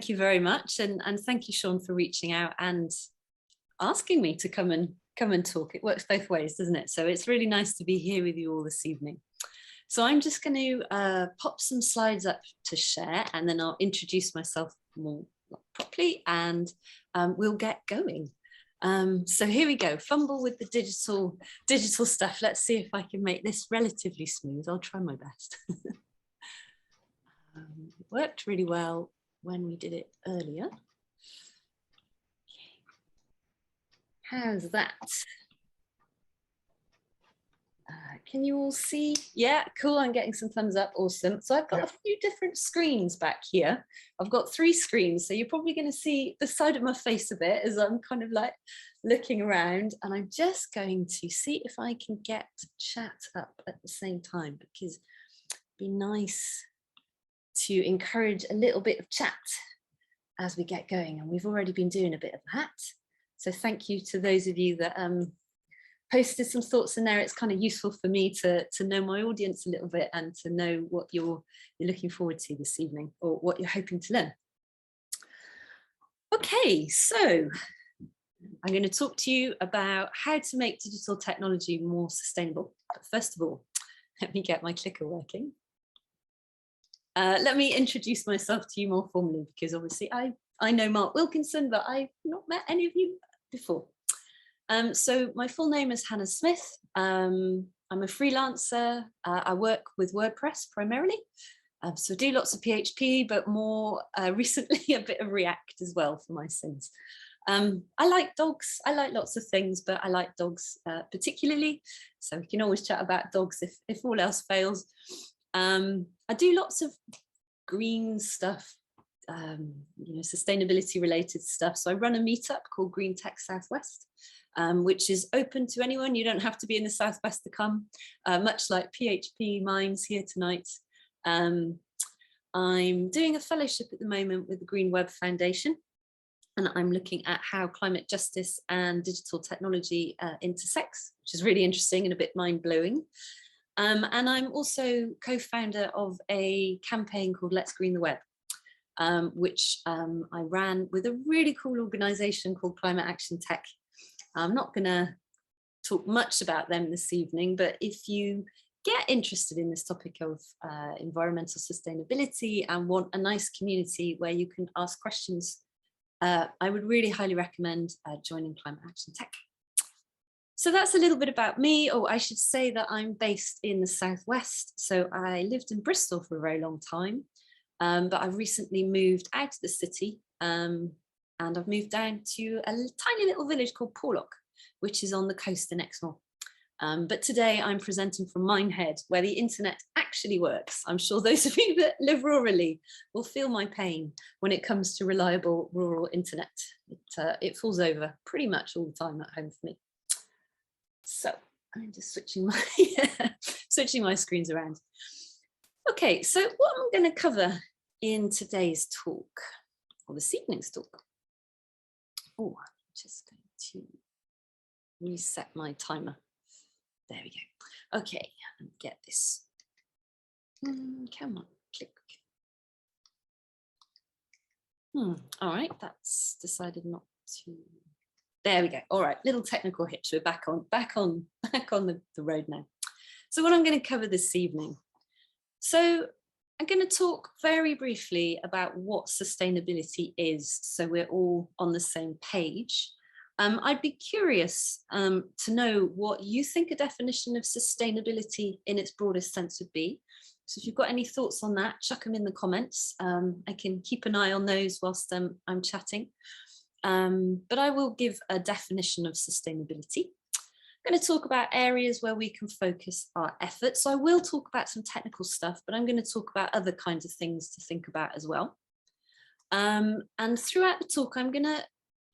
you very much, and thank you, Sean, for reaching out and asking me to come and talk. It works both ways, doesn't it? So it's really nice to be here with you all this evening. So I'm just going to pop some slides up to share, and then I'll introduce myself more properly, and we'll get going. So here we go. Fumble with the digital stuff. Let's see if I can make this relatively smooth. I'll try my best. It worked really well when we did it earlier. How's that? Can you all see? Yeah, cool. I'm getting some thumbs up. Awesome. So I've got a few different screens back here. I've got 3 screens. So you're probably going to see the side of my face a bit as I'm kind of like looking around. And I'm just going to see if I can get chat up at the same time, because it'd be nice to encourage a little bit of chat as we get going. And we've already been doing a bit of that. So thank you to those of you that posted some thoughts in there. It's kind of useful for me to know my audience a little bit and to know what you're looking forward to this evening, or what you're hoping to learn. Okay, so I'm going to talk to you about how to make digital technology more sustainable. But first of all, let me get my clicker working. Let me introduce myself to you more formally, because obviously I know Mark Wilkinson, but I've not met any of you before. So my full name is Hannah Smith. I'm a freelancer. I work with WordPress primarily. So I do lots of PHP, but more recently a bit of React as well for my sins. I like dogs. I like lots of things, but I like dogs particularly. So we can always chat about dogs if all else fails. I do lots of green stuff, you know, sustainability related stuff. So I run a meetup called Green Tech Southwest, which is open to anyone. You don't have to be in the Southwest to come, much like PHPMiNDS here tonight. I'm doing a fellowship at the moment with the Green Web Foundation, and I'm looking at how climate justice and digital technology intersects, which is really interesting and a bit mind-blowing. And I'm also co-founder of a campaign called Let's Green the Web, which I ran with a really cool organization called Climate Action Tech. I'm not going to talk much about them this evening, but if you get interested in this topic of environmental sustainability and want a nice community where you can ask questions, I would really highly recommend joining Climate Action Tech. So that's a little bit about me. Oh, I should say that I'm based in the Southwest. So I lived in Bristol for a very long time, but I've recently moved out of the city, and I've moved down to a tiny little village called Porlock, which is on the coast in Exmoor. But today I'm presenting from Minehead, where the internet actually works. I'm sure those of you that live rurally will feel my pain when it comes to reliable rural internet. It falls over pretty much all the time at home for me. So I'm just switching my screens around. Okay, so what I'm going to cover in today's talk, or this evening's talk. Oh, I'm just going to reset my timer. There we go. Okay, and get this. Come on, click. All right, that's decided not to. There we go. All right, little technical hitch. We're back on the road now. So what I'm going to cover this evening. So I'm going to talk very briefly about what sustainability is, so we're all on the same page. I'd be curious to know what you think a definition of sustainability in its broadest sense would be. So if you've got any thoughts on that, chuck them in the comments. I can keep an eye on those whilst I'm chatting. But I will give a definition of sustainability. I'm going to talk about areas where we can focus our efforts. So I will talk about some technical stuff, but I'm going to talk about other kinds of things to think about as well. And throughout the talk, I'm going to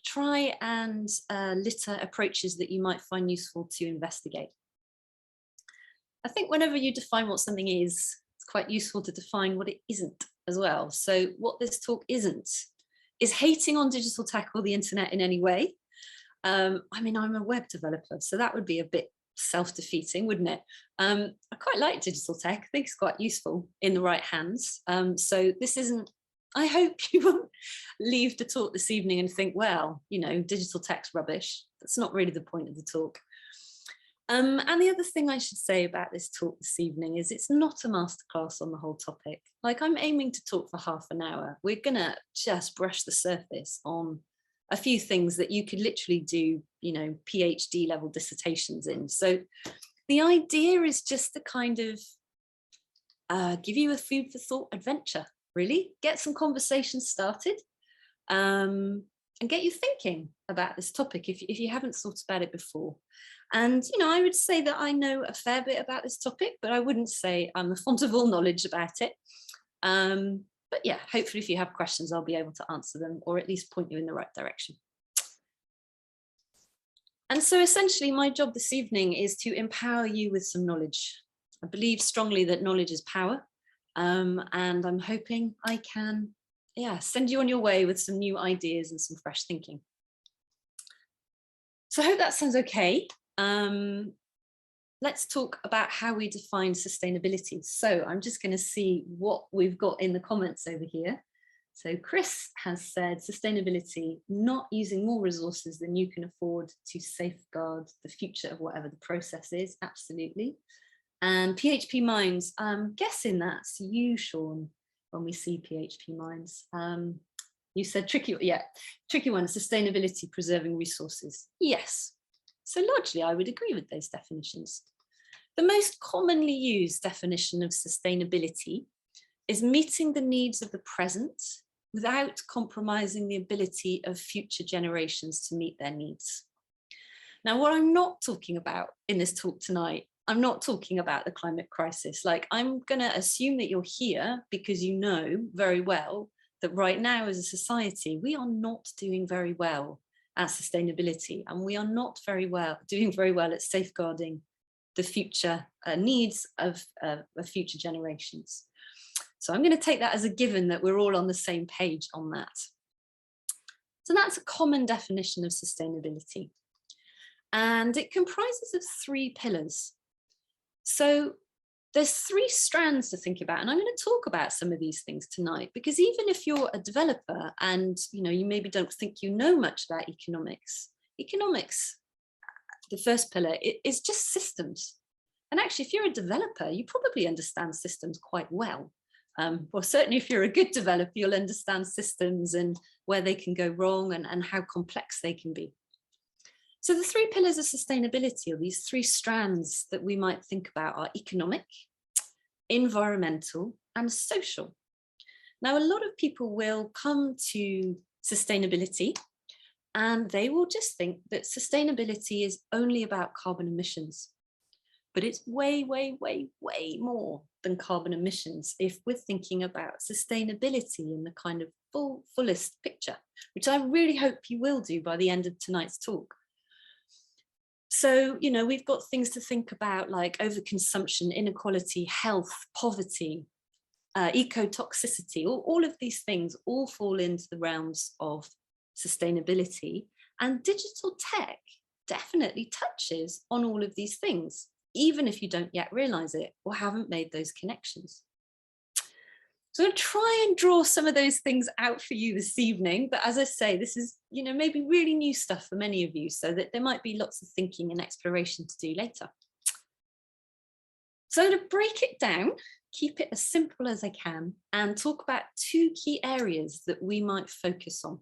try and litter approaches that you might find useful to investigate. I think whenever you define what something is, it's quite useful to define what it isn't as well. So what this talk isn't is hating on digital tech or the internet in any way. I mean, I'm a web developer, so that would be a bit self-defeating, wouldn't it? I quite like digital tech. I think it's quite useful in the right hands. So this isn't I hope you won't leave the talk this evening and think, well, you know, digital tech's rubbish. That's not really the point of the talk. And the other thing I should say about this talk this evening is it's not a masterclass on the whole topic. Like, I'm aiming to talk for half an hour. We're gonna just brush the surface on a few things that you could literally do, you know, PhD level dissertations in. So the idea is just to kind of give you a food for thought adventure, really. Get some conversations started and get you thinking about this topic if you haven't thought about it before. And, you know, I would say that I know a fair bit about this topic, but I wouldn't say I'm the font of all knowledge about it. But yeah, hopefully if you have questions, I'll be able to answer them or at least point you in the right direction. And so essentially my job this evening is to empower you with some knowledge. I believe strongly that knowledge is power. And I'm hoping I can, send you on your way with some new ideas and some fresh thinking. So I hope that sounds okay. Let's talk about how we define sustainability. So I'm just going to see what we've got in the comments over here. So Chris has said sustainability, not using more resources than you can afford to safeguard the future of whatever the process is. Absolutely. And PHPMiNDS, I'm guessing that's you, Sean, when we see PHPMiNDS. You said tricky one, sustainability, preserving resources. Yes. So largely I would agree with those definitions. The most commonly used definition of sustainability is meeting the needs of the present without compromising the ability of future generations to meet their needs. Now, what I'm not talking about in this talk tonight, I'm not talking about the climate crisis. Like, I'm going to assume that you're here because you know very well that right now as a society, we are not doing very well at sustainability, and we are not doing very well at safeguarding the future needs of future generations. So I'm going to take that as a given that we're all on the same page on that. So that's a common definition of sustainability. And it comprises of 3 pillars. So there's 3 strands to think about, and I'm going to talk about some of these things tonight, because even if you're a developer and you maybe don't think you know much about economics, the first pillar, is just systems. And actually, if you're a developer, you probably understand systems quite well. Well, certainly if you're a good developer, you'll understand systems and where they can go wrong and how complex they can be. So the 3 pillars of sustainability, or these 3 strands that we might think about, are economic, environmental, and social. Now, a lot of people will come to sustainability and they will just think that sustainability is only about carbon emissions. But it's way, way, way, way more than carbon emissions if we're thinking about sustainability in the kind of fullest picture, which I really hope you will do by the end of tonight's talk. So, we've got things to think about like overconsumption, inequality, health, poverty, ecotoxicity, all of these things all fall into the realms of sustainability. And digital tech definitely touches on all of these things, even if you don't yet realize it or haven't made those connections. So I'm going to try and draw some of those things out for you this evening. But as I say, this is, maybe really new stuff for many of you, so that there might be lots of thinking and exploration to do later. So to break it down, keep it as simple as I can, and talk about 2 key areas that we might focus on.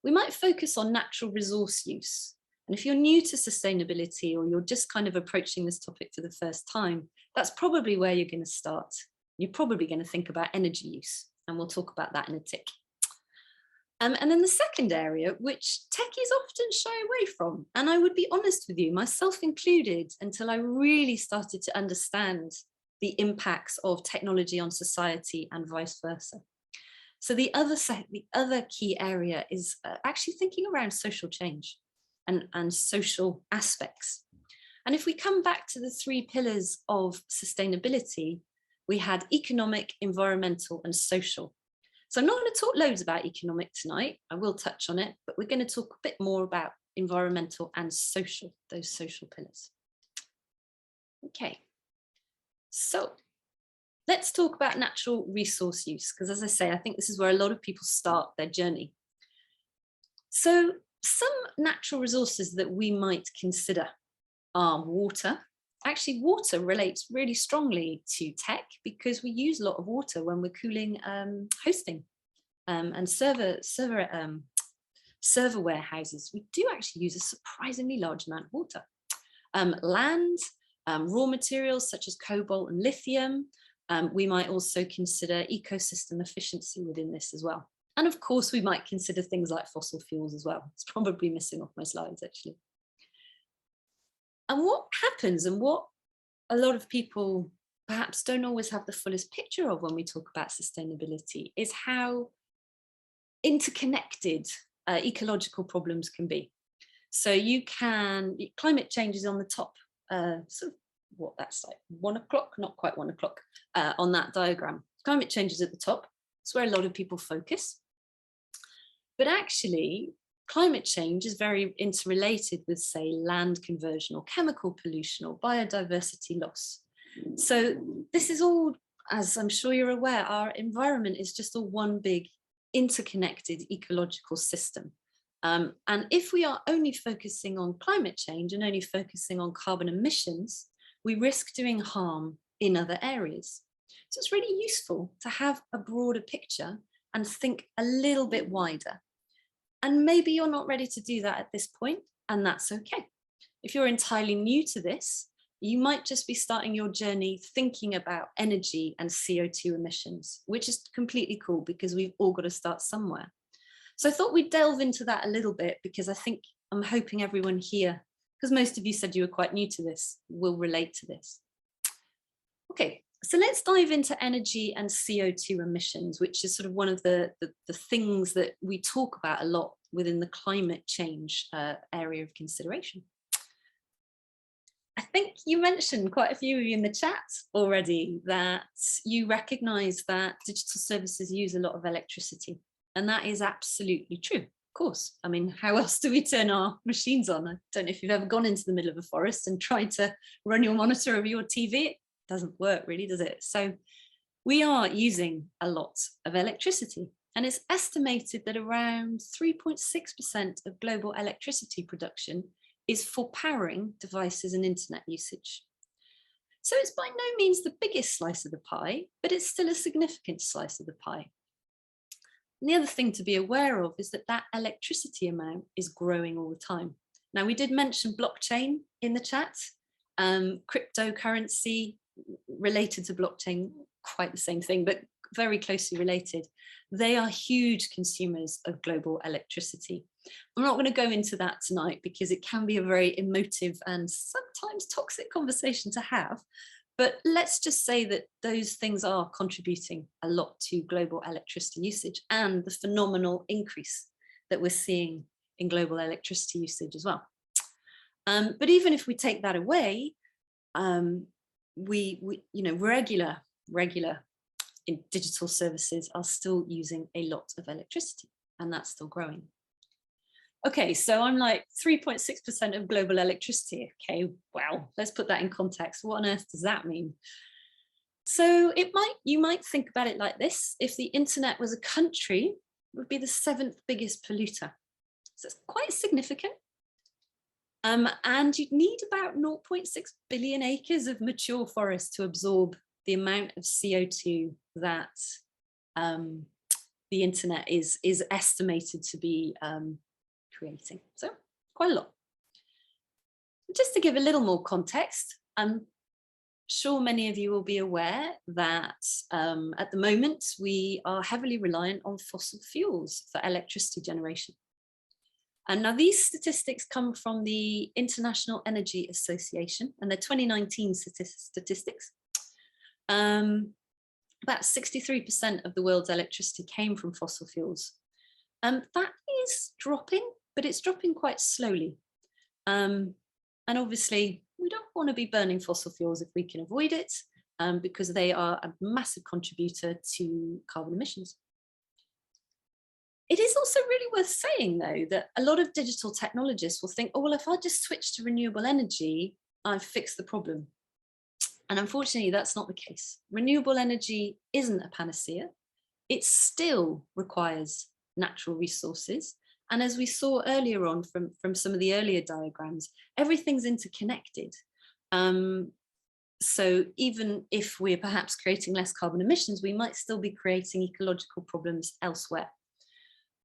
We might focus on natural resource use. And if you're new to sustainability, or you're just kind of approaching this topic for the first time, that's probably where you're going to start. You're probably going to think about energy use, and we'll talk about that in a tick. And then the second area, which techies often shy away from, and I would be honest with you, myself included, until I really started to understand the impacts of technology on society and vice versa. So the other key area is actually thinking around social change and social aspects. And if we come back to the 3 pillars of sustainability, we had economic, environmental, and social. So I'm not going to talk loads about economic tonight. I will touch on it, but we're going to talk a bit more about environmental and social, those social pillars. Okay, so let's talk about natural resource use, because as I say, I think this is where a lot of people start their journey. So some natural resources that we might consider are water. Actually, water relates really strongly to tech because we use a lot of water when we're cooling hosting and server warehouses. We do actually use a surprisingly large amount of water. Land, raw materials such as cobalt and lithium. We might also consider ecosystem efficiency within this as well. And of course, we might consider things like fossil fuels as well. It's probably missing off my slides, actually. And what happens, and what a lot of people perhaps don't always have the fullest picture of when we talk about sustainability, is how interconnected ecological problems can be. So climate change is on the top, sort of what that's like 1 o'clock, not quite 1 o'clock on that diagram. Climate change is at the top. It's where a lot of people focus. But actually, climate change is very interrelated with, say, land conversion or chemical pollution or biodiversity loss. So this is all, as I'm sure you're aware, our environment is just all one big interconnected ecological system. And if we are only focusing on climate change and only focusing on carbon emissions, we risk doing harm in other areas. So it's really useful to have a broader picture and think a little bit wider. And maybe you're not ready to do that at this point, and that's okay. If you're entirely new to this, you might just be starting your journey thinking about energy and CO2 emissions, which is completely cool because we've all got to start somewhere. So I thought we'd delve into that a little bit because I'm hoping everyone here, because most of you said you were quite new to this, will relate to this. Okay, so let's dive into energy and CO2 emissions, which is sort of one of the things that we talk about a lot within the climate change area of consideration. I think you mentioned, quite a few of you in the chat already, that you recognise that digital services use a lot of electricity. And that is absolutely true, of course. I mean, how else do we turn our machines on? I don't know if you've ever gone into the middle of a forest and tried to run your monitor over your TV. It doesn't work really, does it? So we are using a lot of electricity. And it's estimated that around 3.6% of global electricity production is for powering devices and internet usage. So it's by no means the biggest slice of the pie, but it's still a significant slice of the pie. And the other thing to be aware of is that that electricity amount is growing all the time. Now, we did mention blockchain in the chat, cryptocurrency related to blockchain, quite the same thing, but very closely related. They are huge consumers of global electricity. I'm not going to go into that tonight because it can be a very emotive and sometimes toxic conversation to have. But let's just say that those things are contributing a lot to global electricity usage and the phenomenal increase that we're seeing in global electricity usage as well. But even if we take that away, regular in digital services are still using a lot of electricity, and that's still growing. Okay, so I'm like 3.6% of global electricity. Okay, well, let's put that in context. What on earth does that mean? So you might think about it like this. If the internet was a country, it would be the 7th biggest polluter. So it's quite significant. And you'd need about 0.6 billion acres of mature forest to absorb the amount of CO2 that the internet is estimated to be creating. So quite a lot. Just to give a little more context, I'm sure many of you will be aware that at the moment we are heavily reliant on fossil fuels for electricity generation. And now these statistics come from the International Energy Association and their 2019 statistics. About 63% of the world's electricity came from fossil fuels. That is dropping, but it's dropping quite slowly. And obviously, we don't want to be burning fossil fuels if we can avoid it, because they are a massive contributor to carbon emissions. It is also really worth saying, though, that a lot of digital technologists will think, oh, well, if I just switch to renewable energy, I've fixed the problem. And unfortunately, that's not the case. Renewable energy isn't a panacea. It still requires natural resources. And as we saw earlier on from some of the earlier diagrams, everything's interconnected. So even if we're perhaps creating less carbon emissions, we might still be creating ecological problems elsewhere.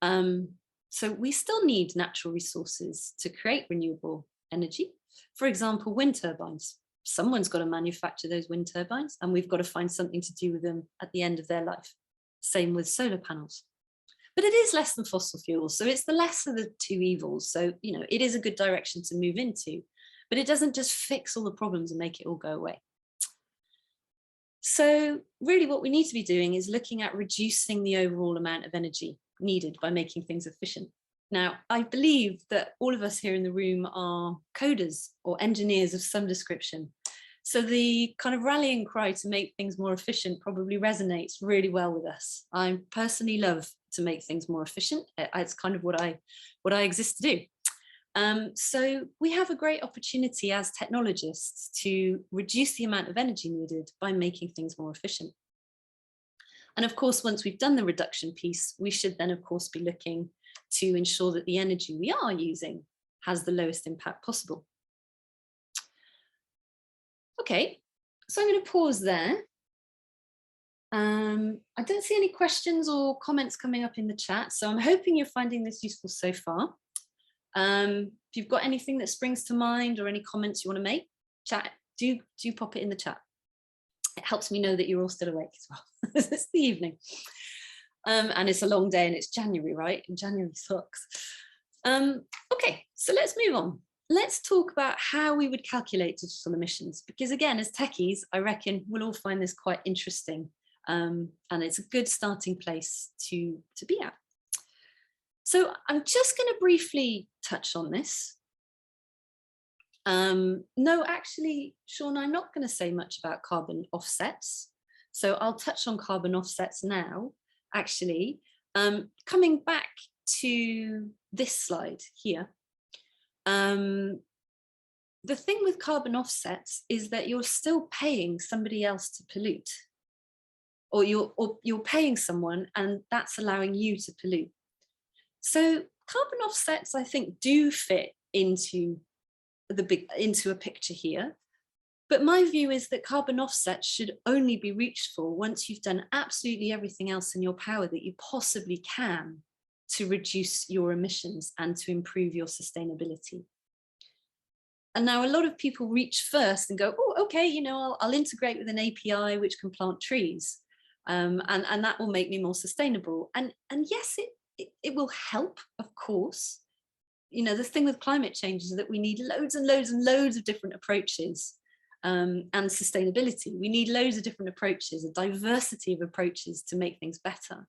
So we still need natural resources to create renewable energy. For example, wind turbines. Someone's got to manufacture those wind turbines, and we've got to find something to do with them at the end of their life. Same with solar panels. But it is less than fossil fuels, so it's the lesser of the two evils. So, you know, it is a good direction to move into, but it doesn't just fix all the problems and make it all go away. So really what we need to be doing is looking at reducing the overall amount of energy needed by making things efficient. Now, I believe that all of us here in the room are coders or engineers of some description. So the kind of rallying cry to make things more efficient probably resonates really well with us. I personally love to make things more efficient. It's kind of what I exist to do. So we have a great opportunity as technologists to reduce the amount of energy needed by making things more efficient. And of course, once we've done the reduction piece, we should then of course be looking to ensure that the energy we are using has the lowest impact possible. Okay, so I'm going to pause there. I don't see any questions or comments coming up in the chat, so I'm hoping you're finding this useful so far. If you've got anything that springs to mind or any comments you want to make, chat, do pop it in the chat. It helps me know that you're all still awake as well. It's the evening. And it's a long day and it's January, right? And January sucks. Okay, so let's move on. Let's talk about how we would calculate digital emissions, because again, as techies, I reckon we'll all find this quite interesting. And it's a good starting place to be at. So I'm just going to briefly touch on this. No, actually, Sean, I'm not going to say much about carbon offsets. So I'll touch on carbon offsets now, actually. Coming back to this slide here. The thing with carbon offsets is that you're still paying somebody else to pollute, or you're paying someone and that's allowing you to pollute. So carbon offsets, I think, do fit into a picture here. But my view is that carbon offsets should only be reached for once you've done absolutely everything else in your power that you possibly can to reduce your emissions and to improve your sustainability. And now a lot of people reach first and go, oh, okay, you know, I'll integrate with an API which can plant trees, and that will make me more sustainable. And yes, it will help, of course. You know, the thing with climate change is that we need loads and loads and loads of different approaches, and sustainability. We need loads of different approaches, a diversity of approaches to make things better.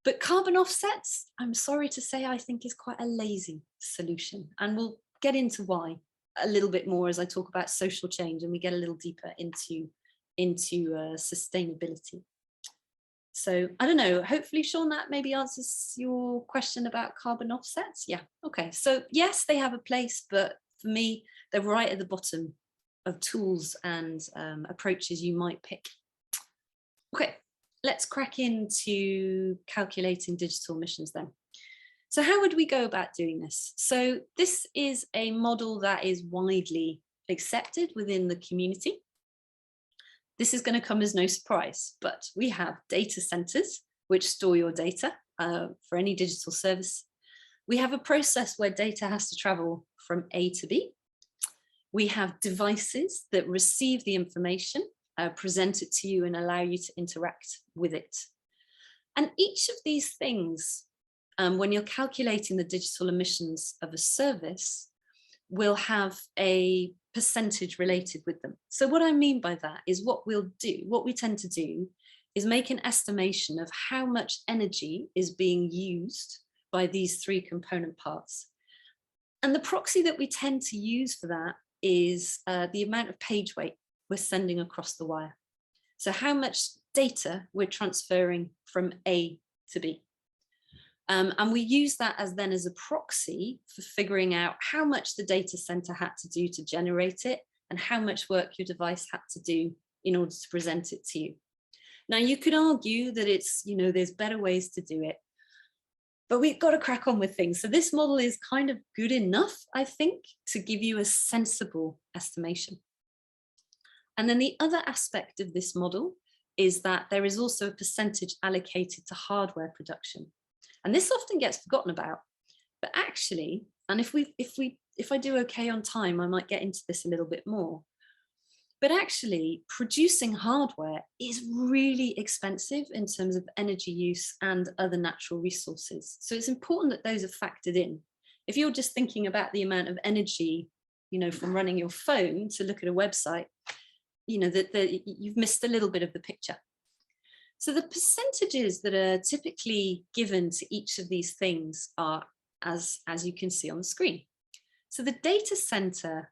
But carbon offsets, I'm sorry to say, I think is quite a lazy solution. And we'll get into why a little bit more as I talk about social change and we get a little deeper into sustainability. So I don't know, hopefully, Sean, that maybe answers your question about carbon offsets. Yeah, okay. So yes, they have a place, but for me, they're right at the bottom of tools and approaches you might pick. Okay, let's crack into calculating digital emissions then. So how would we go about doing this? So this is a model that is widely accepted within the community. This is going to come as no surprise, but we have data centers which store your data for any digital service. We have a process where data has to travel from A to B. We have devices that receive the information, present it to you and allow you to interact with it. And each of these things, when you're calculating the digital emissions of a service, will have a percentage related with them. So what I mean by that is what we tend to do is make an estimation of how much energy is being used by these three component parts. And the proxy that we tend to use for that is the amount of page weight we're sending across the wire. So how much data we're transferring from A to B. And we use that as a proxy for figuring out how much the data center had to do to generate it and how much work your device had to do in order to present it to you. Now, you could argue that it's, there's better ways to do it, but we've got to crack on with things. So this model is kind of good enough, I think, to give you a sensible estimation. And then the other aspect of this model is that there is also a percentage allocated to hardware production. And this often gets forgotten about, but actually, and if I do okay on time, I might get into this a little bit more. But actually, producing hardware is really expensive in terms of energy use and other natural resources. So it's important that those are factored in. If you're just thinking about the amount of energy, from running your phone to look at a website, you've missed a little bit of the picture. So the percentages that are typically given to each of these things are, as you can see on the screen. So the data center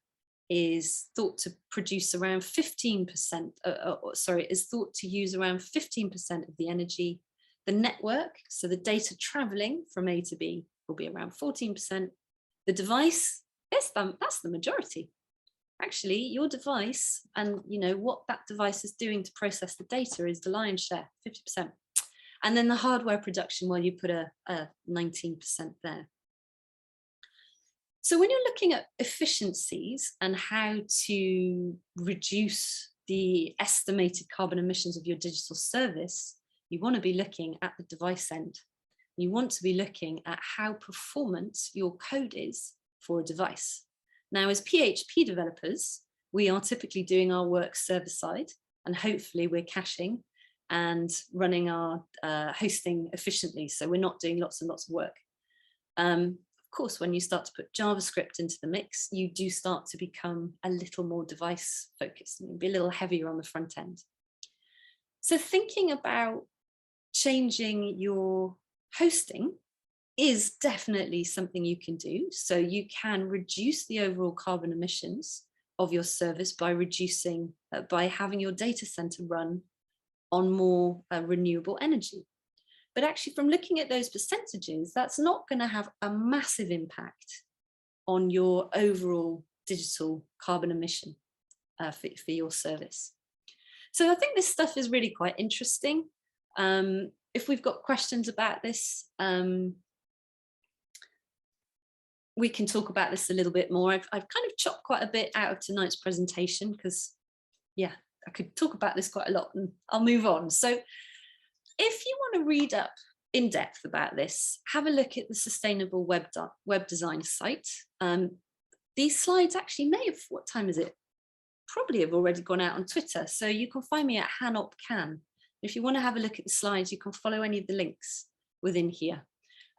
is thought to produce around 15%, is thought to use around 15% of the energy. The network, so the data traveling from A to B, will be around 14%. The device, that's the majority. Actually, your device and what that device is doing to process the data is the lion's share, 50%. And then the hardware production, well, you put a 19% there. So when you're looking at efficiencies and how to reduce the estimated carbon emissions of your digital service, you want to be looking at the device end. You want to be looking at how performant your code is for a device. Now, as PHP developers, we are typically doing our work server-side, and hopefully we're caching and running our hosting efficiently, so we're not doing lots and lots of work. Of course, when you start to put JavaScript into the mix, you do start to become a little more device focused and be a little heavier on the front end. So thinking about changing your hosting is definitely something you can do. So you can reduce the overall carbon emissions of your service by reducing, by having your data center run on more renewable energy. But actually, from looking at those percentages, that's not going to have a massive impact on your overall digital carbon emission for your service. So I think this stuff is really quite interesting. If we've got questions about this, we can talk about this a little bit more. I've kind of chopped quite a bit out of tonight's presentation because, yeah, I could talk about this quite a lot, and I'll move on. So if you want to read up in depth about this, have a look at the Sustainable Web Design site. These slides actually may have, what time is it? Probably have already gone out on Twitter. So you can find me at hanopcan. If you want to have a look at the slides, you can follow any of the links within here.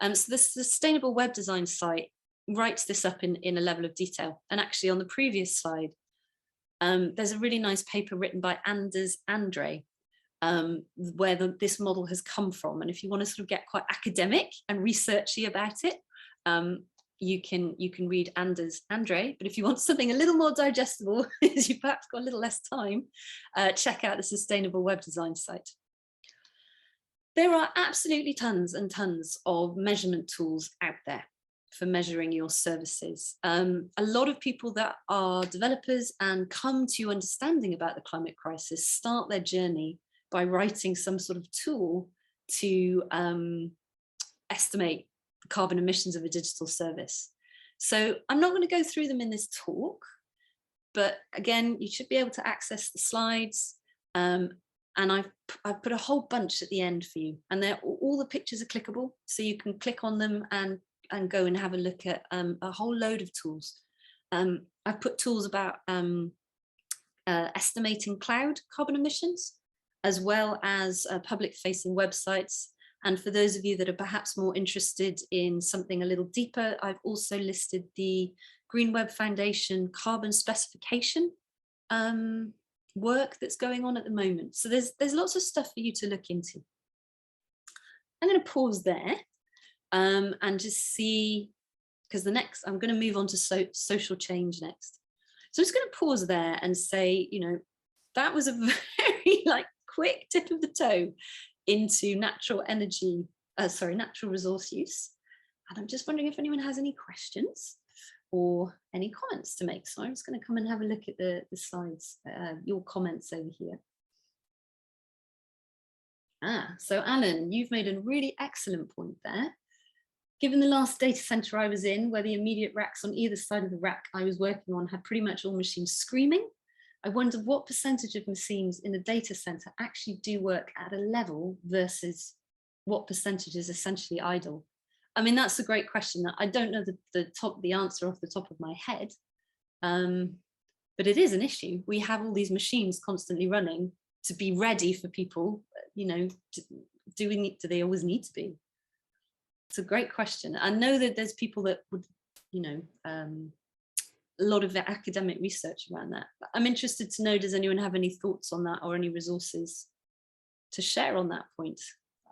So the Sustainable Web Design site writes this up in a level of detail. And actually on the previous slide, there's a really nice paper written by Anders Andre, where this model has come from. And if you want to sort of get quite academic and researchy about it, you can read Anders Andre. But if you want something a little more digestible, as you perhaps got a little less time, check out the Sustainable Web Design site. There are absolutely tons and tons of measurement tools out there for measuring your services. A lot of people that are developers and come to understanding about the climate crisis start their journey by writing some sort of tool to estimate the carbon emissions of a digital service. So I'm not going to go through them in this talk, but again, you should be able to access the slides. And I've put a whole bunch at the end for you, and all the pictures are clickable, so you can click on them and go and have a look at a whole load of tools. I've put tools about estimating cloud carbon emissions, as well as public-facing websites. And for those of you that are perhaps more interested in something a little deeper, I've also listed the Green Web Foundation carbon specification work that's going on at the moment. So there's lots of stuff for you to look into. I'm going to pause there and just see, because I'm going to move on to social change next. So I'm just going to pause there and say, that was a very quick tip of the toe into natural resource use. And I'm just wondering if anyone has any questions or any comments to make. So I'm just going to come and have a look at the slides, your comments over here. So Alan, you've made a really excellent point there. Given the last data center I was in, where the immediate racks on either side of the rack I was working on had pretty much all machines screaming, I wondered what percentage of machines in the data center actually do work at a level versus what percentage is essentially idle. I mean, that's a great question. I don't know the answer off the top of my head, but it is an issue. We have all these machines constantly running to be ready for people, you know, do they always need to be? It's a great question. I know that there's people that would, you know, a lot of the academic research around that. But I'm interested to know, does anyone have any thoughts on that or any resources to share on that point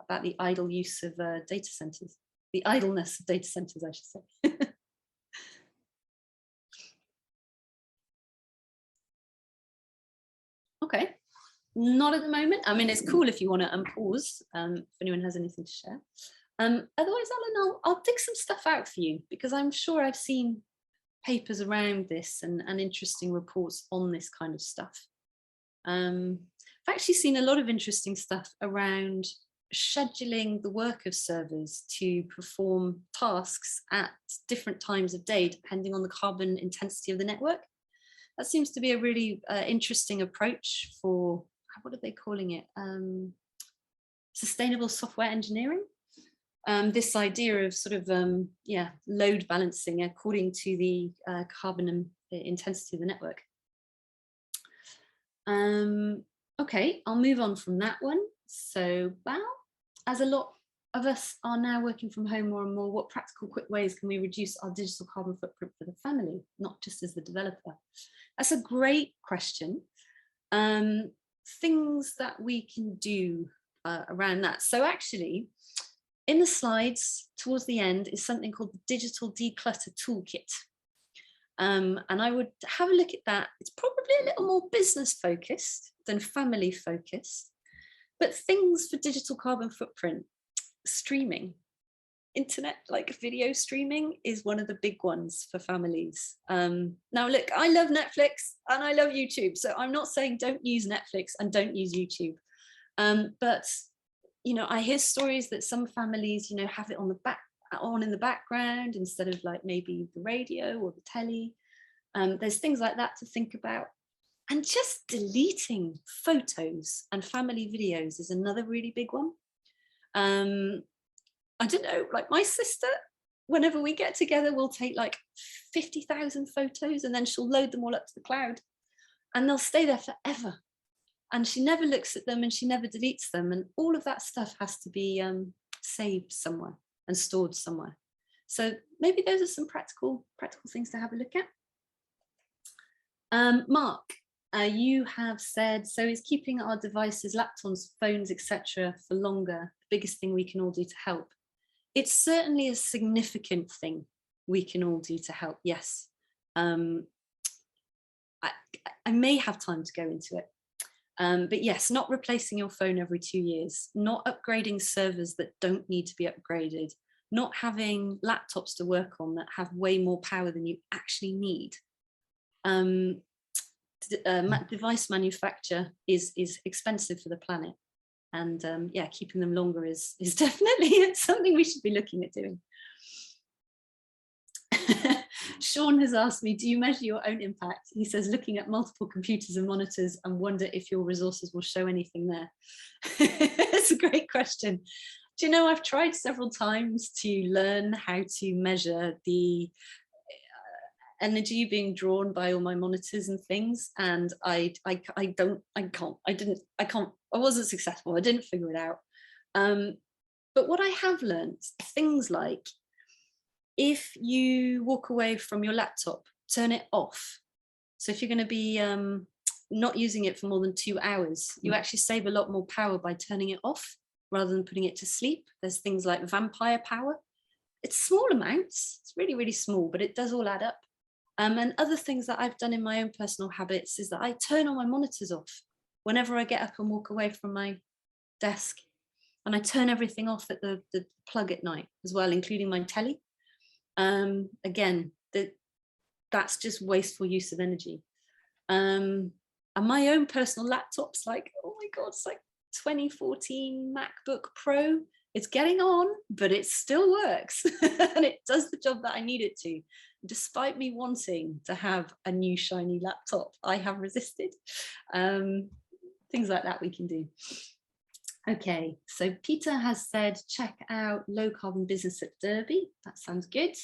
about the idle use of data centers, the idleness of data centers, I should say. Okay, not at the moment. I mean, it's cool if you want to unpause, if anyone has anything to share. Otherwise, Alan, I'll dig some stuff out for you, because I'm sure I've seen papers around this and interesting reports on this kind of stuff. I've actually seen a lot of interesting stuff around scheduling the work of servers to perform tasks at different times of day, depending on the carbon intensity of the network. That seems to be a really interesting approach for, what are they calling it? Sustainable software engineering. This idea of sort of, load balancing according to the carbon intensity of the network. Okay, I'll move on from that one. So, well, as a lot of us are now working from home more and more, what practical quick ways can we reduce our digital carbon footprint for the family, not just as the developer? That's a great question. Things that we can do around that. So actually, in the slides towards the end is something called the Digital Declutter Toolkit. And I would have a look at that. It's probably a little more business focused than family focused, but things for digital carbon footprint, streaming, internet, like video streaming is one of the big ones for families. Now, look, I love Netflix and I love YouTube. So I'm not saying don't use Netflix and don't use YouTube. But you know, I hear stories that some families, you know, have it on in the background instead of like maybe the radio or the telly. There's things like that to think about. And just deleting photos and family videos is another really big one. I don't know, like my sister, whenever we get together, we'll take like 50,000 photos and then she'll load them all up to the cloud and they'll stay there forever. And she never looks at them and she never deletes them. And all of that stuff has to be saved somewhere and stored somewhere. So maybe those are some practical things to have a look at. Mark, you have said, so is keeping our devices, laptops, phones, etc. for longer the biggest thing we can all do to help? It's certainly a significant thing we can all do to help, yes. I may have time to go into it. But yes, not replacing your phone every 2 years, not upgrading servers that don't need to be upgraded, not having laptops to work on that have way more power than you actually need. Device manufacture is expensive for the planet. And yeah, keeping them longer is definitely something we should be looking at doing. Sean has asked me, do you measure your own impact? He says, looking at multiple computers and monitors and wonder if your resources will show anything there. It's a great question. Do you know, I've tried several times to learn how to measure the energy being drawn by all my monitors and things. And I wasn't successful. I didn't figure it out. But what I have learned, things like, if you walk away from your laptop, turn it off. So if you're going to be not using it for more than 2 hours, you actually save a lot more power by turning it off rather than putting it to sleep. There's things like vampire power. It's small amounts. It's really, really small, but it does all add up. And other things that I've done in my own personal habits is that I turn all my monitors off whenever I get up and walk away from my desk. And I turn everything off at the plug at night as well, including my telly. Again, that's just wasteful use of energy. And my own personal laptop's like, oh my God, it's like 2014 MacBook Pro. It's getting on, but it still works and it does the job that I need it to. Despite me wanting to have a new shiny laptop, I have resisted. Things like that we can do. Okay, so Peter has said, check out low carbon business at Derby. That sounds good.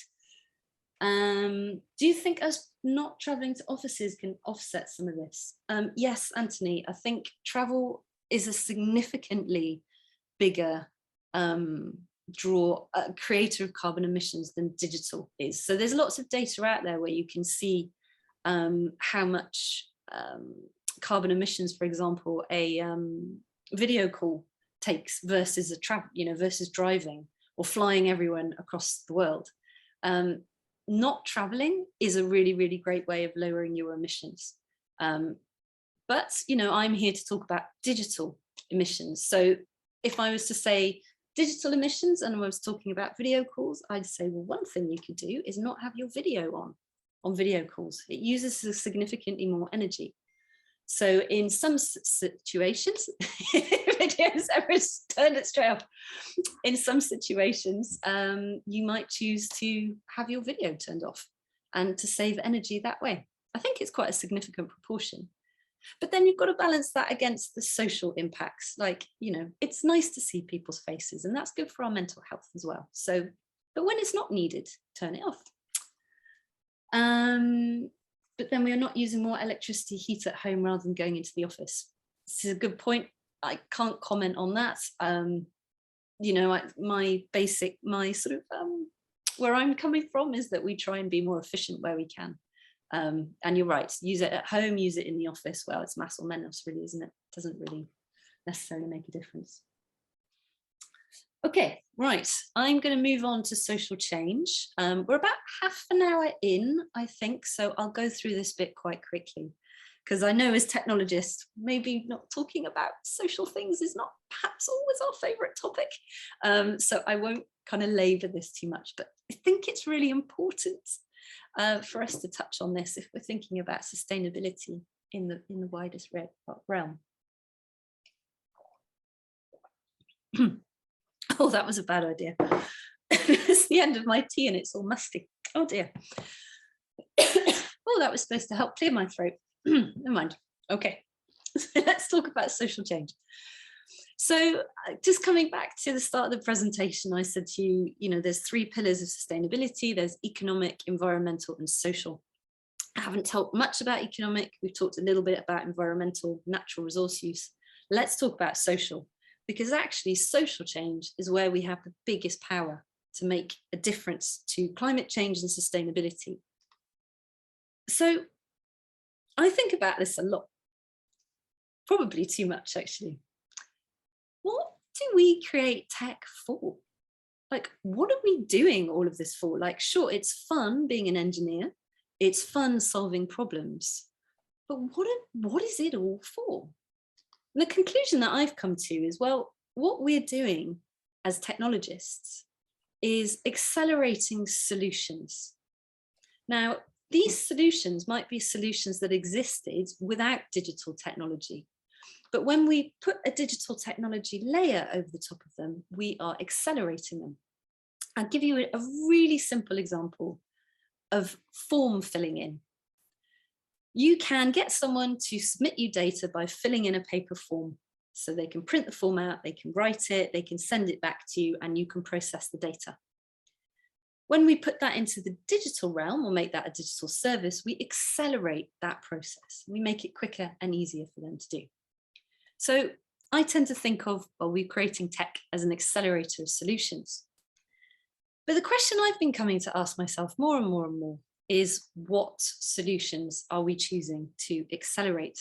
Do you think us not traveling to offices can offset some of this? Yes, Anthony, I think travel is a significantly bigger creator of carbon emissions than digital is. So there's lots of data out there where you can see how much carbon emissions, for example, a video call takes versus versus driving or flying everyone across the world. Not traveling is a really, really great way of lowering your emissions. But, I'm here to talk about digital emissions. So if I was to say digital emissions and I was talking about video calls, I'd say, well, one thing you could do is not have your video on video calls. It uses significantly more energy. So in some situations, videos ever turned it straight off. In some situations, you might choose to have your video turned off and to save energy that way. I think it's quite a significant proportion. But then you've got to balance that against the social impacts. Like, it's nice to see people's faces and that's good for our mental health as well. So, but when it's not needed, turn it off. But then we are not using more electricity heat at home rather than going into the office. This is a good point. I can't comment on that. Where I'm coming from is that we try and be more efficient where we can. And you're right, use it at home, use it in the office. Well, it's mass or menos really, isn't it? It doesn't really necessarily make a difference. Okay, right, I'm going to move on to social change. We're about half an hour in, I think, so I'll go through this bit quite quickly, because I know as technologists, maybe not talking about social things is not perhaps always our favourite topic. So I won't kind of labour this too much, but I think it's really important for us to touch on this if we're thinking about sustainability in the widest realm. Oh, that was a bad idea. It's the end of my tea and it's all musty. Oh dear. Oh, that was supposed to help clear my throat. Never mind. Okay, let's talk about social change. So just coming back to the start of the presentation, I said to you, there's 3 pillars of sustainability. There's economic, environmental, and social. I haven't talked much about economic. We've talked a little bit about environmental, natural resource use. Let's talk about social, because actually social change is where we have the biggest power to make a difference to climate change and sustainability. So I think about this a lot, probably too much actually. What do we create tech for? Like, what are we doing all of this for? Like, sure, it's fun being an engineer. It's fun solving problems, but what is it all for? And the conclusion that I've come to is, well, what we're doing as technologists is accelerating solutions. Now, these solutions might be solutions that existed without digital technology. But when we put a digital technology layer over the top of them, we are accelerating them. I'll give you a really simple example of form filling in. You can get someone to submit you data by filling in a paper form. So they can print the form out, they can write it, they can send it back to you, and you can process the data. When we put that into the digital realm or make that a digital service, we accelerate that process. We make it quicker and easier for them to do. So I tend to think of, well, we're creating tech as an accelerator of solutions. But the question I've been coming to ask myself more and more and more is, what solutions are we choosing to accelerate?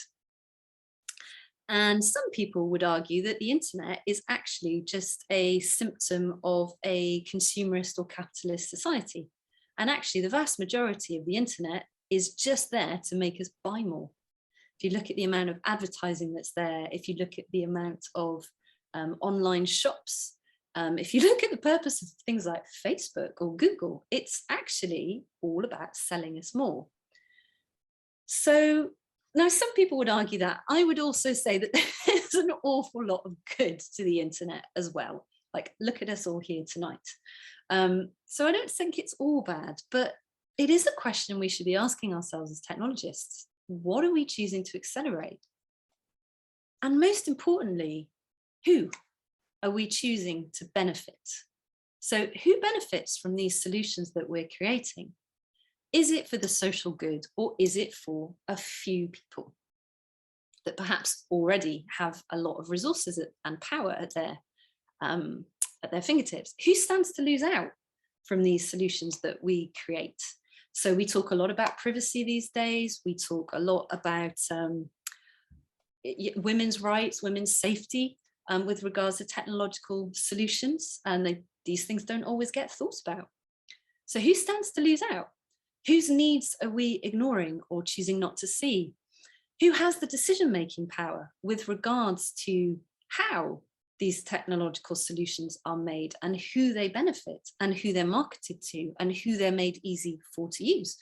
And some people would argue that the internet is actually just a symptom of a consumerist or capitalist society. And actually the vast majority of the internet is just there to make us buy more. If you look at the amount of advertising that's there, if you look at the amount of online shops, if you look at the purpose of things like Facebook or Google, it's actually all about selling us more. So now some people would argue that. I would also say that there's an awful lot of good to the internet as well. Like, look at us all here tonight. So I don't think it's all bad, but it is a question we should be asking ourselves as technologists. What are we choosing to accelerate? And most importantly, who are we choosing to benefit? So who benefits from these solutions that we're creating? Is it for the social good, or is it for a few people that perhaps already have a lot of resources and power at their fingertips? Who stands to lose out from these solutions that we create? So we talk a lot about privacy these days. We talk a lot about women's rights, women's safety with regards to technological solutions, and these things don't always get thought about. So who stands to lose out? Whose needs are we ignoring or choosing not to see? Who has the decision-making power with regards to how these technological solutions are made and who they benefit and who they're marketed to and who they're made easy for to use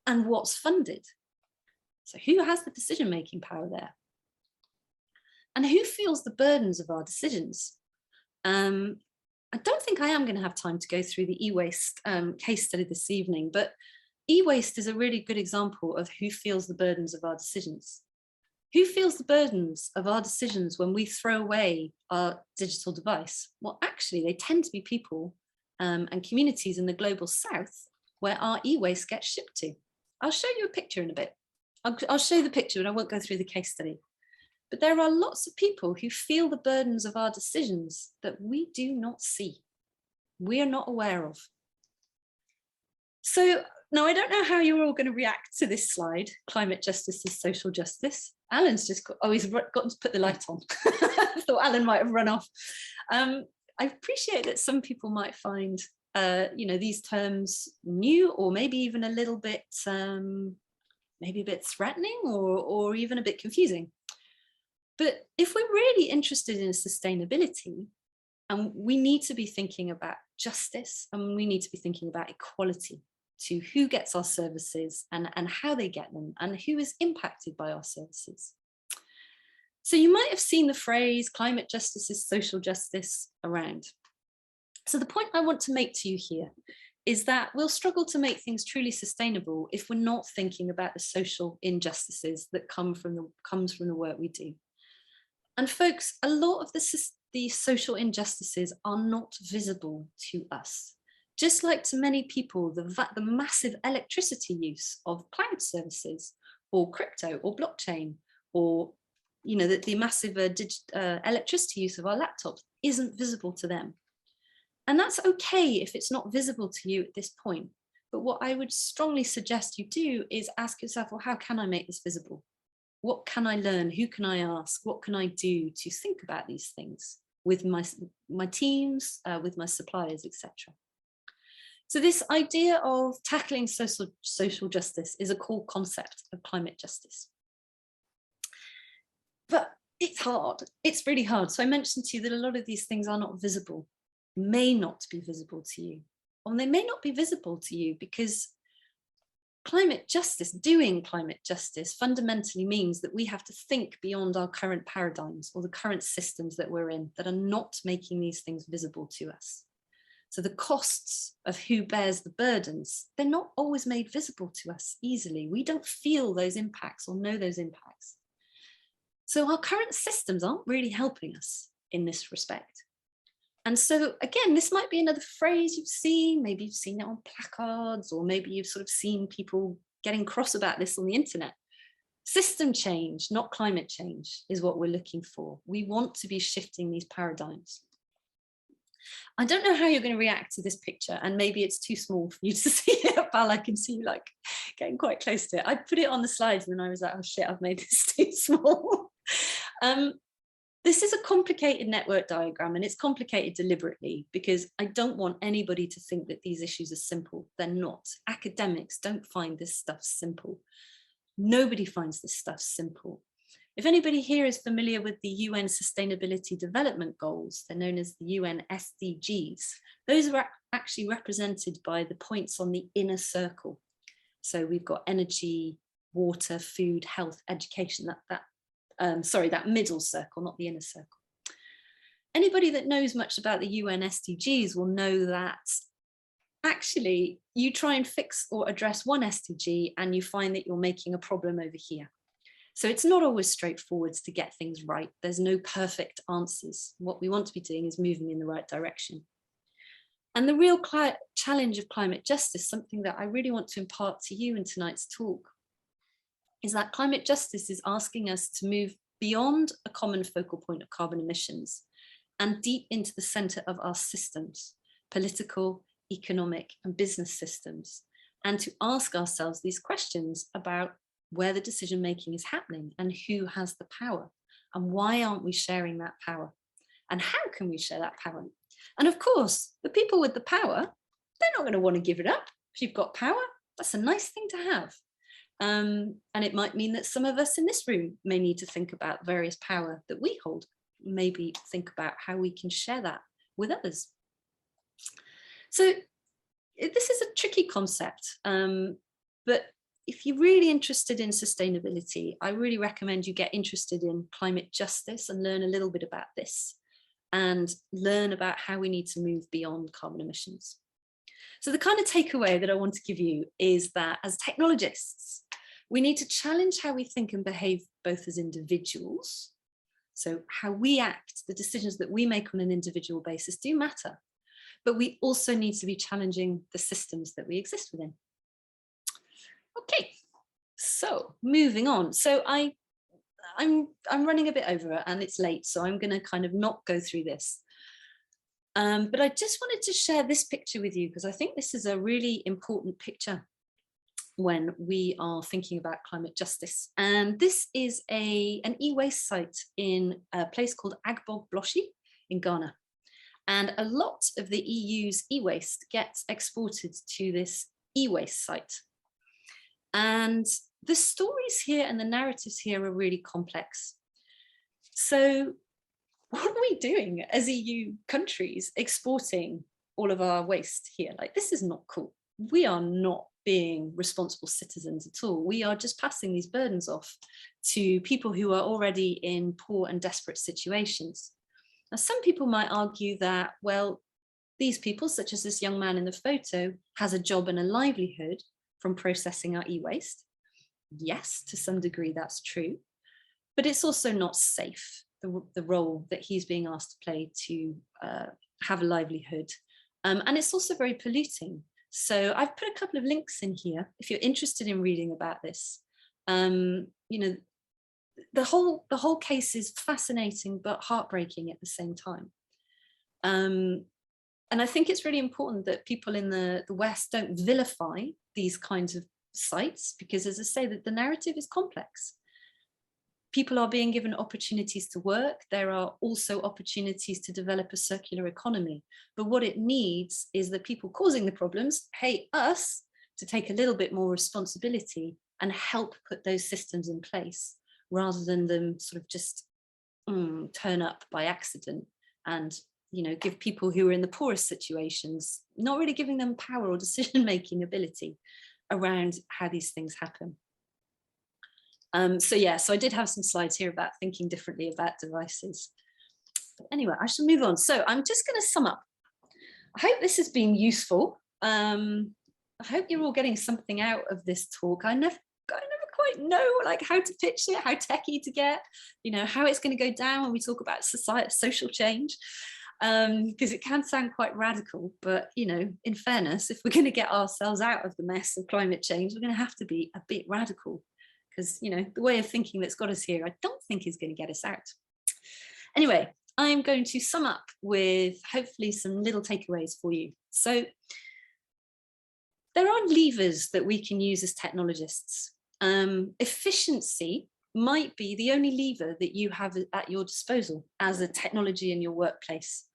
and what's funded? So who has the decision-making power there? And who feels the burdens of our decisions? I don't think I am going to have time to go through the e-waste case study this evening, but e-waste is a really good example of who feels the burdens of our decisions. Who feels the burdens of our decisions when we throw away our digital device? Well, actually, they tend to be people and communities in the global south where our e-waste gets shipped to. I'll show you a picture in a bit. I'll show the picture and I won't go through the case study. But there are lots of people who feel the burdens of our decisions that we do not see, we are not aware of. So now I don't know how you're all going to react to this slide, climate justice is social justice. Alan's just got, oh, he's got to put the light on. I thought Alan might have run off. I appreciate that some people might find, these terms new, or maybe even a little bit, maybe a bit threatening or even a bit confusing. But if we're really interested in sustainability, and we need to be thinking about justice, and we need to be thinking about equality to who gets our services and how they get them and who is impacted by our services. So you might have seen the phrase climate justice is social justice around. So the point I want to make to you here is that we'll struggle to make things truly sustainable if we're not thinking about the social injustices that comes from the work we do. And folks, a lot of the social injustices are not visible to us. Just like to many people, the massive electricity use of cloud services or crypto or blockchain, or the massive electricity use of our laptops isn't visible to them. And that's okay if it's not visible to you at this point. But what I would strongly suggest you do is ask yourself, well, how can I make this visible? What can I learn? Who can I ask? What can I do to think about these things with my teams, with my suppliers, etc. So this idea of tackling social justice is a core concept of climate justice. But it's hard. It's really hard. So I mentioned to you that a lot of these things are not visible, may not be visible to you, or they may not be visible to you because climate justice, doing climate justice fundamentally means that we have to think beyond our current paradigms or the current systems that we're in that are not making these things visible to us. So the costs of who bears the burdens, they're not always made visible to us easily. We don't feel those impacts or know those impacts. So our current systems aren't really helping us in this respect. And so again, this might be another phrase you've seen, maybe you've seen it on placards, or maybe you've sort of seen people getting cross about this on the internet. System change, not climate change, is what we're looking for. We want to be shifting these paradigms. I don't know how you're going to react to this picture, and maybe it's too small for you to see it, Val. I can see you like getting quite close to it. I put it on the slides and I was like, oh shit, I've made this too small. This is a complicated network diagram, and it's complicated deliberately because I don't want anybody to think that these issues are simple. They're not. Academics don't find this stuff simple. Nobody finds this stuff simple. If anybody here is familiar with the UN Sustainability Development Goals, they're known as the UN SDGs. Those are actually represented by the points on the inner circle. So we've got energy, water, food, health, education, that middle circle, not the inner circle. Anybody that knows much about the UN SDGs will know that actually you try and fix or address one SDG and you find that you're making a problem over here. So it's not always straightforward to get things right. There's no perfect answers. What we want to be doing is moving in the right direction. And the real challenge of climate justice, something that I really want to impart to you in tonight's talk, is that climate justice is asking us to move beyond a common focal point of carbon emissions and deep into the center of our systems, political, economic, and business systems, and to ask ourselves these questions about where the decision-making is happening and who has the power, and why aren't we sharing that power? And how can we share that power? And of course, the people with the power, they're not going to want to give it up. If you've got power, that's a nice thing to have. And it might mean that some of us in this room may need to think about various power that we hold, maybe think about how we can share that with others. So this is a tricky concept, but if you're really interested in sustainability, I really recommend you get interested in climate justice and learn a little bit about this and learn about how we need to move beyond carbon emissions. So the kind of takeaway that I want to give you is that as technologists, we need to challenge how we think and behave both as individuals. So how we act, the decisions that we make on an individual basis do matter, but we also need to be challenging the systems that we exist within. Okay, so moving on. So I'm running a bit over and it's late, so I'm going to kind of not go through this. But I just wanted to share this picture with you because I think this is a really important picture when we are thinking about climate justice. And this is an e-waste site in a place called Agbog Bloshi in Ghana. And a lot of the EU's e-waste gets exported to this e-waste site. And the stories here and the narratives here are really complex. So what are we doing as EU countries exporting all of our waste here? Like, this is not cool. We are not being responsible citizens at all. We are just passing these burdens off to people who are already in poor and desperate situations. Now, some people might argue that, well, these people, such as this young man in the photo, has a job and a livelihood from processing our e-waste. Yes, to some degree that's true, but it's also not safe, the role that he's being asked to play to have a livelihood. And it's also very polluting. So I've put a couple of links in here if you're interested in reading about this. You know, the whole case is fascinating but heartbreaking at the same time. And I think it's really important that people in the West don't vilify these kinds of sites, because as I say, that the narrative is complex. People are being given opportunities to work. There are also opportunities to develop a circular economy. But what it needs is the people causing the problems, hey, us, to take a little bit more responsibility and help put those systems in place, rather than them sort of just turn up by accident and, you know, give people who are in the poorest situations, not really giving them power or decision-making ability around how these things happen. So yeah, so I did have some slides here about thinking differently about devices. But anyway, I shall move on. So I'm just going to sum up. I hope this has been useful. I hope you're all getting something out of this talk. I never quite know like how to pitch it, how techie to get, you know, how it's going to go down when we talk about social change. Because it can sound quite radical, but, you know, in fairness, if we're going to get ourselves out of the mess of climate change, we're going to have to be a bit radical, because, you know, the way of thinking that's got us here, I don't think is going to get us out. Anyway, I'm going to sum up with hopefully some little takeaways for you. So there are levers that we can use as technologists. Efficiency might be the only lever that you have at your disposal as a technology in your workplace.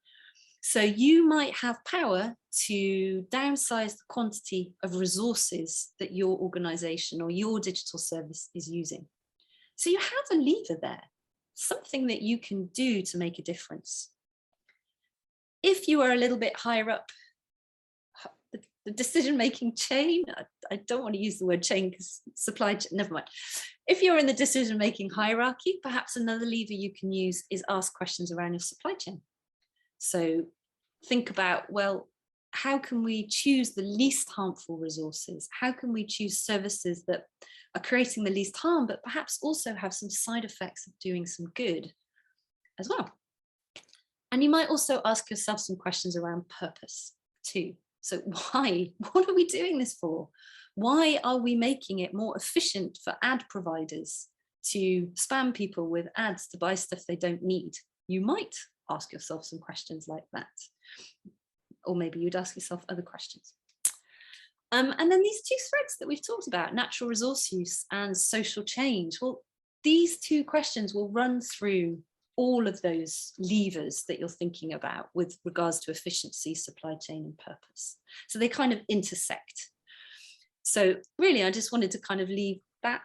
So you might have power to downsize the quantity of resources that your organization or your digital service is using. So you have a lever there, something that you can do to make a difference. If you are a little bit higher up the decision-making chain. I don't want to use the word chain because supply chain, never mind. If you're in the decision-making hierarchy, perhaps another lever you can use is ask questions around your supply chain. So think about, well, how can we choose the least harmful resources? How can we choose services that are creating the least harm, but perhaps also have some side effects of doing some good as well? And you might also ask yourself some questions around purpose too. So why? What are we doing this for? Why are we making it more efficient for ad providers to spam people with ads to buy stuff they don't need? You might ask yourself some questions like that. Or maybe you'd ask yourself other questions. And then these two threads that we've talked about, natural resource use and social change. Well, these two questions will run through all of those levers that you're thinking about with regards to efficiency, supply chain, and purpose. So they kind of intersect. So really, I just wanted to kind of leave that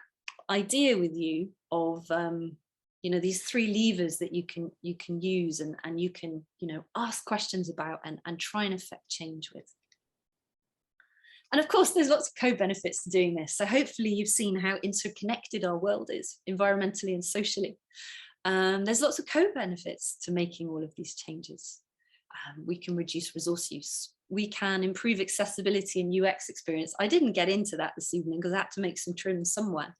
idea with you of, you know, these three levers that you can use and you can, you know, ask questions about and try and affect change with. And of course, there's lots of co-benefits to doing this. So hopefully you've seen how interconnected our world is environmentally and socially. There's lots of co-benefits to making all of these changes. We can reduce resource use. We can improve accessibility and UX experience. I didn't get into that this evening because I had to make some trims somewhere.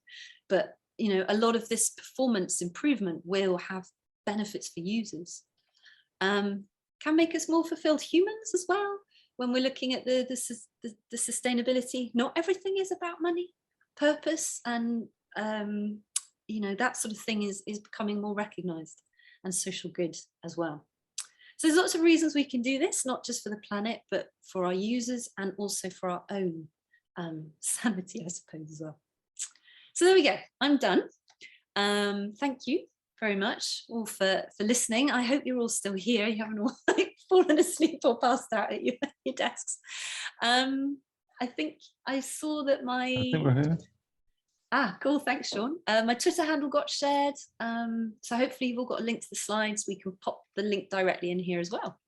But you know, a lot of this performance improvement will have benefits for users. Can make us more fulfilled humans as well. When we're looking at the sustainability, not everything is about money, purpose, and you know, that sort of thing is becoming more recognized, and social good as well. So there's lots of reasons we can do this, not just for the planet, but for our users and also for our own sanity, I suppose, as well. So there we go, I'm done. Thank you very much all for listening. I hope you're all still here. You haven't all fallen asleep or passed out at your desks. I think I saw that my... I think we're here. Ah, cool, thanks, Sean. My Twitter handle got shared. So hopefully you've all got a link to the slides. We can pop the link directly in here as well.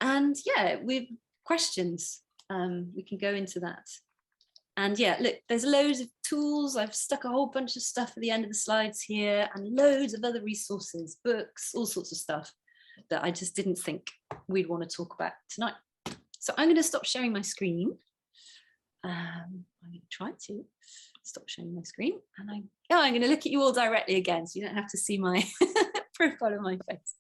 And yeah, with questions, we can go into that. And yeah, look, there's loads of tools. I've stuck a whole bunch of stuff at the end of the slides here and loads of other resources, books, all sorts of stuff that I just didn't think we'd want to talk about tonight. So I'm going to stop sharing my screen. I'm going to try to stop sharing my screen. And I'm going to look at you all directly again, so you don't have to see my profile of my face.